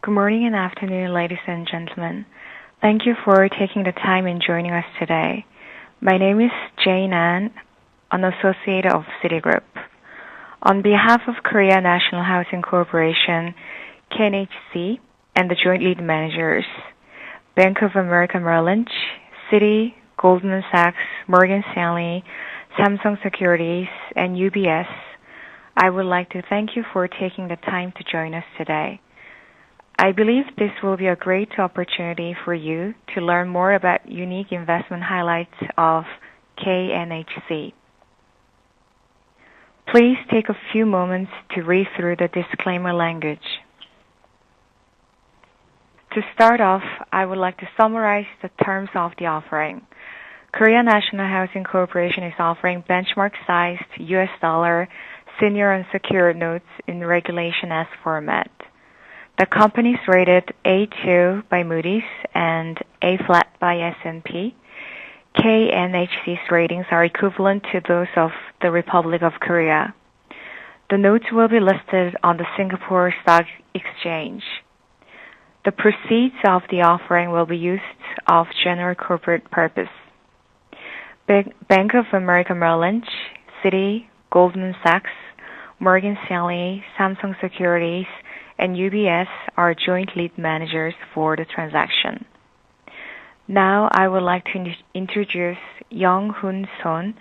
Good morning and afternoon, ladies and gentlemen. Thank you for taking the time and joining us today. My name is Jane Ann, an associate of Citigroup. On behalf of Korea National Housing Corporation, KNHC, and the joint lead managers, Bank of America Merrill Lynch, Citi, Goldman Sachs, Morgan Stanley, Samsung Securities, and UBS, I would like to thank you for taking the time to join us today. I believe this will be a great opportunity for you to learn more about unique investment highlights of KNHC. Please take a few moments to read through the disclaimer language. To start off, I would like to summarize the terms of the offering. Korea National Housing Corporation is offering benchmark-sized US dollar senior unsecured notes in Regulation S format. The company is rated A2 by Moody's and A-flat by S&P. KNHC's ratings are equivalent to those of the Republic of Korea. The notes will be listed on the Singapore Stock Exchange. The proceeds of the offering will be used of general corporate purpose. Bank of America Merrill Lynch, Citi, Goldman Sachs, Morgan Stanley, Samsung Securities, and UBS are joint lead managers for the transaction. Now I would like to introduce Young-Hoon Son,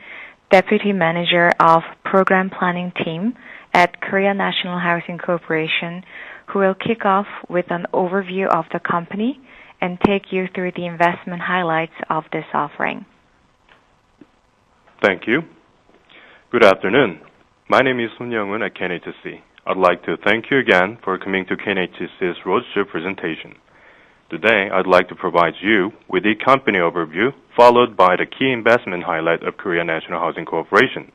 Deputy Manager of Program Planning Team at Korea National Housing Corporation, who will kick off with an overview of the company and take you through the investment highlights of this offering. Thank you. Good afternoon. My name is Sun Young-hoon at KNHC. I'd like to thank you again for coming to KNHC's Roadshow presentation. Today, I'd like to provide you with a company overview, followed by the key investment highlight of Korea National Housing Corporation.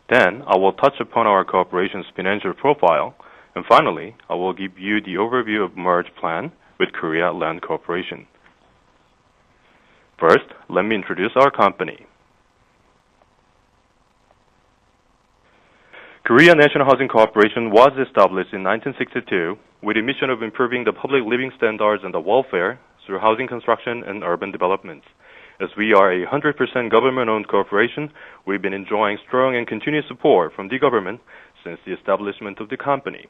Then, I will touch upon our corporation's financial profile, and finally, I will give you the overview of merge plan with Korea Land Corporation. First, let me introduce our company. Korea National Housing Corporation was established in 1962 with a mission of improving the public living standards and the welfare through housing construction and urban development. As we are a 100% government-owned corporation, we've been enjoying strong and continuous support from the government since the establishment of the company.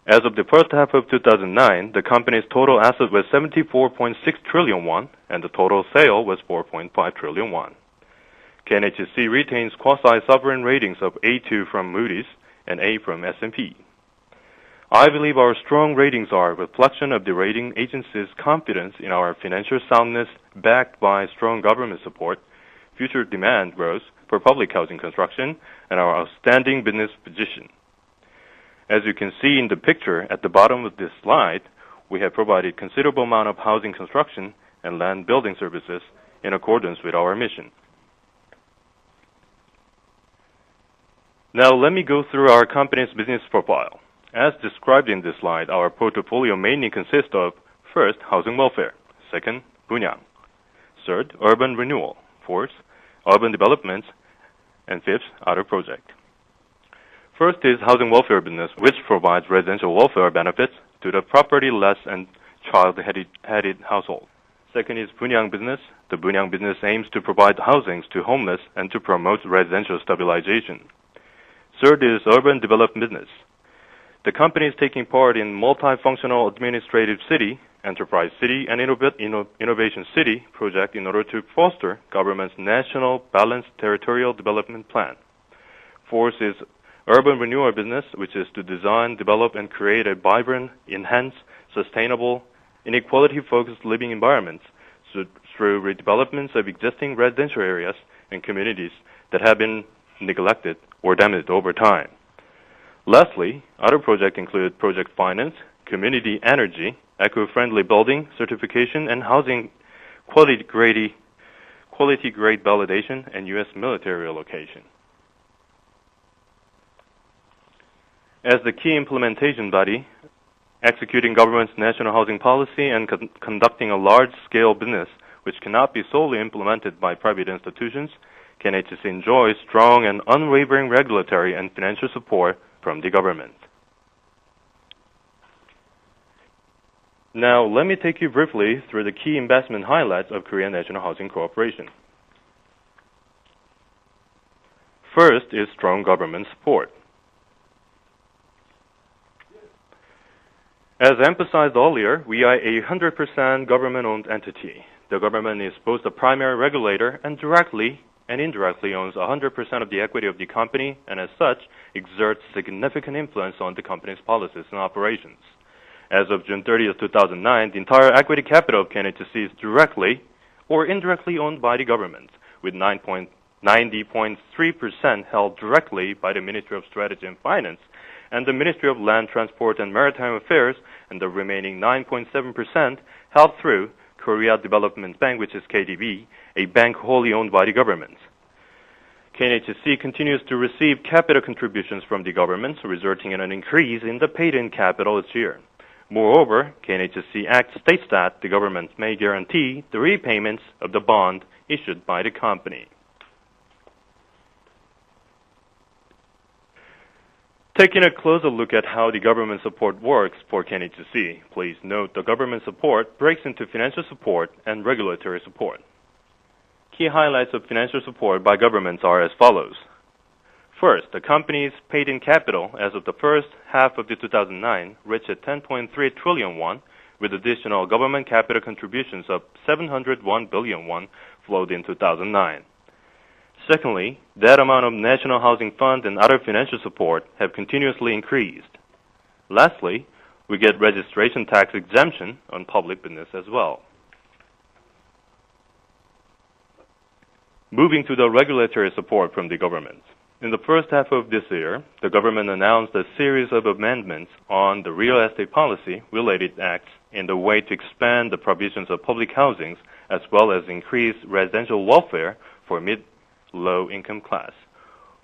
As of the first half of 2009, the company's total asset was 74.6 trillion won, and the total sale was 4.5 trillion won. KNHC retains quasi-sovereign ratings of A2 from Moody's and A from S&P. I believe our strong ratings are a reflection of the rating agency's confidence in our financial soundness backed by strong government support, future demand growth for public housing construction, and our outstanding business position. As you can see in the picture at the bottom of this slide, we have provided considerable amount of housing construction and land building services in accordance with our mission. Now let me go through our company's business profile. As described in this slide, our portfolio mainly consists of, first, housing welfare, second, bunyang, third, urban renewal, fourth, urban development, and fifth, other project. First is housing welfare business, which provides residential welfare benefits to the property-less and child-headed household. Second is bunyang business. The bunyang business aims to provide housing to homeless and to promote residential stabilization. Third is urban development business. The company is taking part in multifunctional administrative city, enterprise city, and innovation city project in order to foster government's national balanced territorial development plan. Fourth is urban renewal business, which is to design, develop, and create a vibrant, enhanced, sustainable, inequality-focused living environments through redevelopments of existing residential areas and communities that have been neglected or damaged over time. Lastly, other projects include project finance, community energy, eco-friendly building certification, and housing quality grade validation, and U.S. military relocation. As the key implementation body, executing government's national housing policy and conducting a large-scale business which cannot be solely implemented by private institutions, KNHC enjoys strong and unwavering regulatory and financial support from the government. Now, let me take you briefly through the key investment highlights of Korean National Housing Corporation. First is strong government support. As emphasized earlier, we are a 100% government-owned entity. The government is both the primary regulator and directly and indirectly owns 100% of the equity of the company, and as such, exerts significant influence on the company's policies and operations. As of June 30th, 2009, the entire equity capital of KNHC is directly or indirectly owned by the government, with 90.3% held directly by the Ministry of Strategy and Finance and the Ministry of Land, Transport and Maritime Affairs, and the remaining 9.7% held through Korea Development Bank, which is KDB, a bank wholly owned by the government. KNHC continues to receive capital contributions from the government, resulting in an increase in the paid-in capital each year. Moreover, KNHC Act states that the government may guarantee the repayments of the bond issued by the company. Taking a closer look at how the government support works for KNHC, please note the government support breaks into financial support and regulatory support. Key highlights of financial support by governments are as follows. First, the company's paid-in capital as of the first half of 2009 reached 10.3 trillion won, with additional government capital contributions of 701 billion won flowed in 2009. Secondly, that amount of National Housing Fund and other financial support have continuously increased. Lastly, we get registration tax exemption on public business as well. Moving to the regulatory support from the government. In the first half of this year, the government announced a series of amendments on the real estate policy-related acts in the way to expand the provisions of public housings as well as increase residential welfare for mid-low-income class.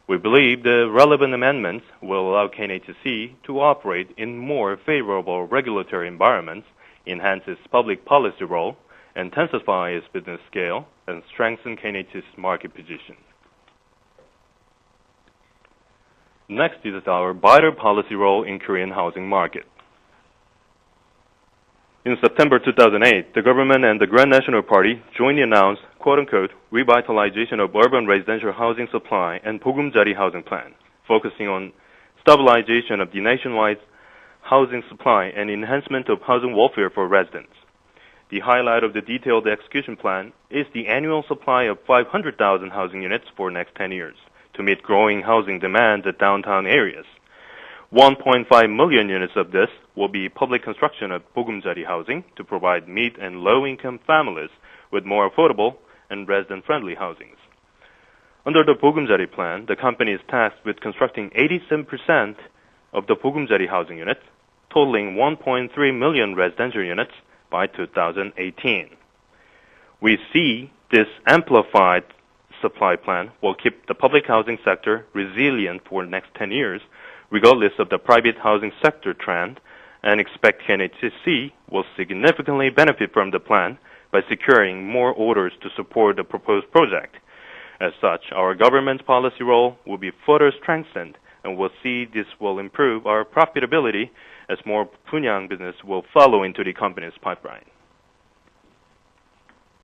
We believe the relevant amendments will allow KNHC to operate in more favorable regulatory environments, enhance its public policy role, intensify its business scale, and strengthen KNHC's market position. Next is our vital policy role in Korean housing market. In September 2008, the government and the Grand National Party jointly announced, quote-unquote, revitalization of urban residential housing supply and 보금자리 housing plan, focusing on stabilization of the nationwide housing supply and enhancement of housing welfare for residents. The highlight of the detailed execution plan is the annual supply of 500,000 housing units for next 10 years to meet growing housing demand at downtown areas. 1.5 million units of this will be public construction of 보금자리 housing to provide mid and low-income families with more affordable and resident-friendly housings. Under the 보금자리 plan, the company is tasked with constructing 87% of the 보금자리 housing units, totaling 1.3 million residential units by 2018. We see this amplified supply plan will keep the public housing sector resilient for the next 10 years, regardless of the private housing sector trend, and expect KNHC will significantly benefit from the plan by securing more orders to support the proposed project. As such, our government's policy role will be further strengthened, and we'll see this will improve our profitability as more Punyang business will follow into the company's pipeline.